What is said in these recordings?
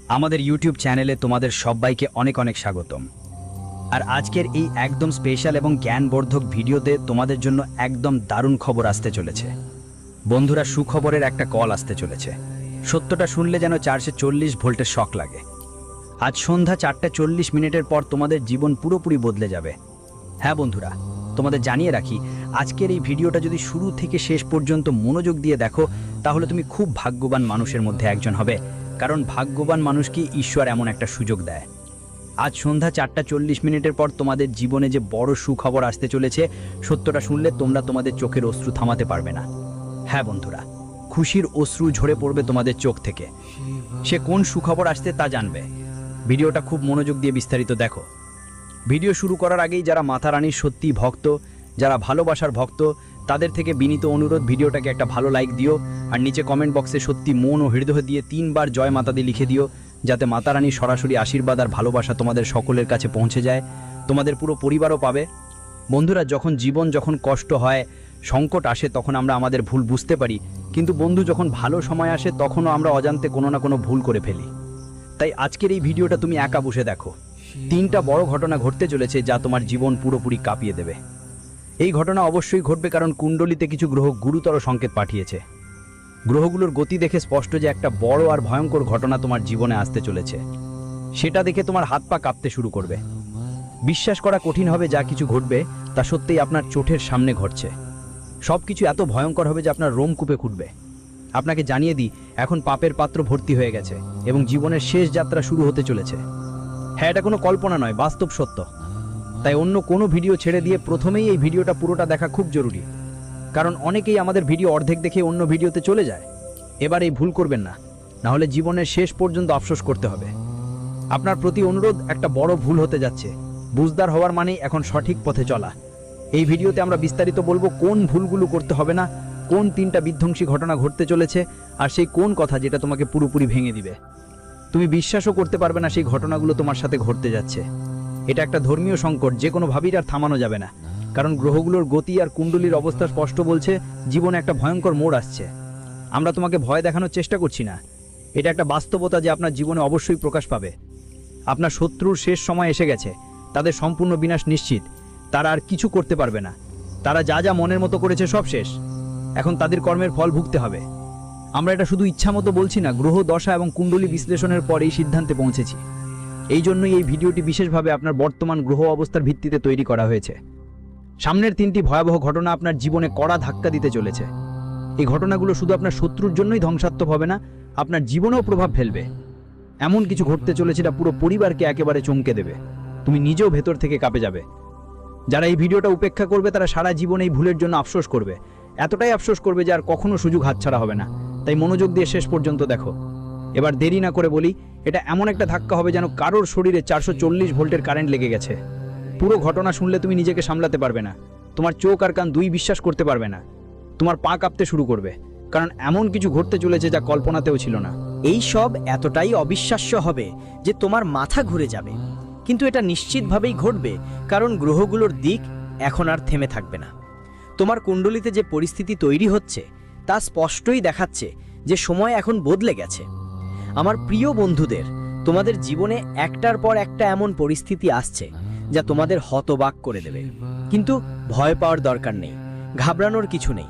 আমাদের ইউটিউব চ্যানেলে তোমাদের সবাইকে অনেক অনেক স্বাগতম। আর আজকের এই একদম স্পেশাল এবং জ্ঞানবর্ধক ভিডিওতে তোমাদের জন্য একদম দারুণ খবর আসতে চলেছে। বন্ধুরা, সুখবরের একটা কল আসতে চলেছে। সত্যটা শুনলে যেন 440 ভোল্টের শক লাগে। আজ সন্ধ্যা 4:40 পর তোমাদের জীবন পুরোপুরি বদলে যাবে। হ্যাঁ বন্ধুরা, তোমাদের জানিয়ে রাখি, আজকের এই ভিডিওটা যদি শুরু থেকে শেষ পর্যন্ত মনোযোগ দিয়ে দেখো, তাহলে তুমি খুব ভাগ্যবান মানুষের মধ্যে একজন হবে। কারণ ভাগ্যবান মানুষকে ঈশ্বর এমন একটা সুযোগ দেয়। আজ সন্ধ্যা 4:40 পর তোমাদের জীবনে যে বড় সুখবর আসতে চলেছে, সত্যটা শুনলে তোমরা তোমাদের চোখের অশ্রু থামাতে পারবে না। হ্যাঁ বন্ধুরা, খুশির অশ্রু ঝরে পড়বে তোমাদের চোখ থেকে। সে কোন সুখবর আসছে তা জানবে। ভিডিওটা খুব মনোযোগ দিয়ে বিস্তারিত দেখো। ভিডিও শুরু করার আগেই যারা মাতা রানীর সত্যি ভক্ত, যারা ভালোবাসার ভক্ত, তাদের থেকে বিনীত অনুরোধ, ভিডিওটাকে একটা ভালো লাইক দিও। আর নিচে কমেন্ট বক্সে সত্যি মন ও হৃদয় দিয়ে 3 বার জয় মাতা দি লিখে দিও, যাতে মাতা রানীর সরাসরি আশীর্বাদ আর ভালোবাসা তোমাদের সকলের কাছে পৌঁছে যায়, তোমাদের পুরো পরিবারও পাবে। বন্ধুরা, যখন কষ্ট হয়, সংকট আসে, তখন আমরা আমাদের ভুল বুঝতে পারি, কিন্তু বন্ধু, যখন ভালো সময় আসে তখনও আমরা অজান্তে কোনো না কোনো ভুল করে ফেলি। তাই আজকের এই ভিডিওটা তুমি একা বসে দেখো। 3টা বড় ঘটনা ঘটতে চলেছে যা তোমার জীবন পুরোপুরি কাঁপিয়ে দেবে। এই ঘটনা অবশ্যই ঘটবে, কারণ কুণ্ডলিতে কিছু গ্রহ গুরুতর সংকেত পাঠিয়েছে। গ্রহগুলোর গতি দেখে স্পষ্ট যে একটা বড় আর ভয়ঙ্কর ঘটনা তোমার জীবনে আসতে চলেছে। সেটা দেখে তোমার হাত পা কাঁপতে শুরু করবে। বিশ্বাস করা কঠিন হবে, যা কিছু ঘটবে তা সত্যিই আপনার চোখের সামনে ঘটছে। সব কিছু এত ভয়ঙ্কর হবে যে আপনার রোম কূপে উঠবে। আপনাকে জানিয়ে দিই, এখন পাপের পাত্র ভর্তি হয়ে গেছে এবং জীবনের শেষ যাত্রা শুরু হতে চলেছে। হ্যাঁ, এটা কোনো কল্পনা নয়, বাস্তব সত্য। তাই অন্য কোনো ভিডিও ছেড়ে দিয়ে প্রথমেই এই ভিডিওটা পুরোটা দেখা খুব জরুরি। কারণ অনেকেই আমাদের ভিডিও অর্ধেক দেখে অন্য ভিডিওতে চলে যায়। এবার এই ভুল করবেন না, না হলে জীবনের শেষ পর্যন্ত আফসোস করতে হবে। আপনার প্রতি অনুরোধ, একটা বড় ভুল হতে যাচ্ছে। বুঝদার হওয়ার মানেই এখন সঠিক পথে চলা। এই ভিডিওতে আমরা বিস্তারিত বলবো কোন ভুলগুলো করতে হবে না, কোন 3টা বিধ্বংসী ঘটনা ঘটতে চলেছে, আর সেই কোন কথা যেটা তোমাকে পুরোপুরি ভেঙে দিবে। তুমি বিশ্বাসও করতে পারবে না সেই ঘটনাগুলো তোমার সাথে ঘটতে যাচ্ছে। এটা একটা ধর্মীয় সংকট, যে কোনোভাবেই আর থামানো যাবে না। কারণ গ্রহগুলোর গতি আর কুণ্ডলীর অবস্থা স্পষ্ট বলছে জীবনে একটা ভয়ঙ্কর মোড় আসছে। আমরা তোমাকে ভয় দেখানোর চেষ্টা করছি না, এটা একটা বাস্তবতা যে আপনার জীবনে অবশ্যই প্রকাশ পাবে। আপনার শত্রুর শেষ সময় এসে গেছে, তাদের সম্পূর্ণ বিনাশ নিশ্চিত। তারা আর কিছু করতে পারবে না। তারা যা যা মনের মতো করেছে সব শেষ। এখন তাদের কর্মের ফল ভুগতে হবে। আমরা এটা শুধু ইচ্ছা মতো বলছি না, গ্রহ দশা এবং কুণ্ডলী বিশ্লেষণের পর এই সিদ্ধান্তে পৌঁছেছি। এই জন্যই এই ভিডিওটি বিশেষভাবে আপনার বর্তমান গ্রহ অবস্থার ভিত্তিতে তৈরি করা হয়েছে। সামনের 3টি ভয়াবহ ঘটনা আপনার জীবনে কড়া ধাক্কা দিতে চলেছে। এই ঘটনাগুলো শুধু আপনার শত্রুর জন্যই ধ্বংসাত্মক হবে না, আপনার জীবনেও প্রভাব ফেলবে। এমন কিছু ঘটতে চলেছে যা পুরো পরিবারকে একেবারে চমকে দেবে। তুমি নিজেও ভেতর থেকে কাঁপে যাবে। যারা এই ভিডিওটা উপেক্ষা করবে তারা সারা জীবন এই ভুলের জন্য আফসোস করবে। এতটাই আফসোস করবে যে আর কখনো সুযোগ হাতছাড়া হবে না। তাই মনোযোগ দিয়ে শেষ পর্যন্ত দেখো। এবার দেরি না করে বলি, এটা এমন একটা ধাক্কা হবে যেন কারোর শরীরে 440 ভোল্টের কারেন্ট লেগে গেছে। পুরো ঘটনা শুনলে তুমি নিজেকে সামলাতে পারবে না। তোমার চোখ আর কান দুই বিশ্বাস করতে পারবে না। তোমার পা কাঁপতে শুরু করবে, কারণ এমন কিছু ঘটতে চলেছে যা কল্পনাতেও ছিল না। এই সব এতটাই অবিশ্বাস্য হবে যে তোমার মাথা ঘুরে যাবে, কিন্তু এটা নিশ্চিতভাবেই ঘটবে, কারণ গ্রহগুলোর দিক এখন আর থেমে থাকবে না। তোমার কুণ্ডলিতে যে পরিস্থিতি তৈরি হচ্ছে তা স্পষ্টই দেখাচ্ছে যে সময় এখন বদলে গেছে। আমার প্রিয় বন্ধুদের, তোমাদের জীবনে একটার পর একটা এমন পরিস্থিতি আসছে যা তোমাদের হতবাক করে দেবে। কিন্তু ভয় পাওয়ার দরকার নেই, ঘাবড়ানোর কিছু নেই।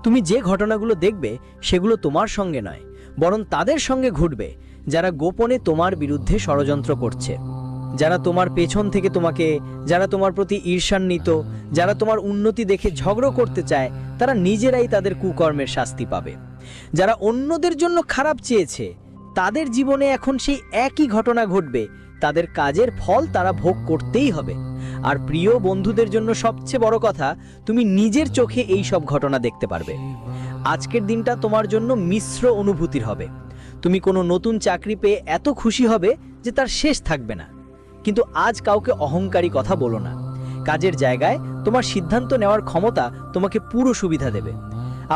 তুমি যে ঘটনাগুলো দেখবে সেগুলো তোমার সঙ্গে নয়, বরং তাদের সঙ্গে ঘটবে যারা গোপনে তোমার বিরুদ্ধে ষড়যন্ত্র করছে, যারা তোমার পেছন থেকে যারা তোমার প্রতি ঈর্ষান্বিত, যারা তোমার উন্নতি দেখে ঝগড়া করতে চায়, তারা নিজেরাই তাদের কুকর্মের শাস্তি পাবে। যারা অন্যদের জন্য খারাপ চেয়েছে, তাদের জীবনে এখন সেই একই ঘটনা ঘটবে। তাদের কাজের ফল তারা ভোগ করতেই হবে। আর প্রিয় বন্ধুদের জন্য সবচেয়ে বড় কথা, তুমি নিজের চোখে এই সব ঘটনা দেখতে পারবে। আজকের দিনটা তোমার জন্য মিশ্র অনুভূতির হবে। তুমি কোনো নতুন চাকরি পেয়ে এত খুশি হবে যে তার শেষ থাকবে না। কিন্তু আজ কাউকে অহংকারী কথা বলো না। কাজের জায়গায় তোমার সিদ্ধান্ত নেওয়ার ক্ষমতা তোমাকে পুরো সুবিধা দেবে।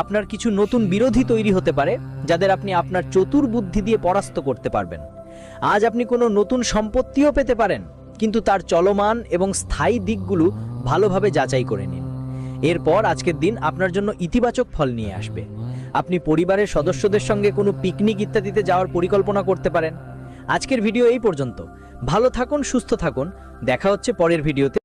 আপনার কিছু নতুন বিরোধী তৈরি হতে পারে, যাদের আপনি আপনার চতুর বুদ্ধি দিয়ে পরাস্ত করতে পারবেন। আজ আপনি কোনো নতুন সম্পত্তিও পেতে পারেন, কিন্তু তার চলমান এবং স্থায়ী দিকগুলো ভালোভাবে যাচাই করে নিন। এরপর আজকের দিন আপনার জন্য ইতিবাচক ফল নিয়ে আসবে। আপনি পরিবারের সদস্যদের সঙ্গে কোনো পিকনিক ইত্যাদিতে যাওয়ার পরিকল্পনা করতে পারেন। আজকের ভিডিও এই পর্যন্ত। ভালো থাকুন, সুস্থ থাকুন, দেখা হচ্ছে পরের ভিডিওতে।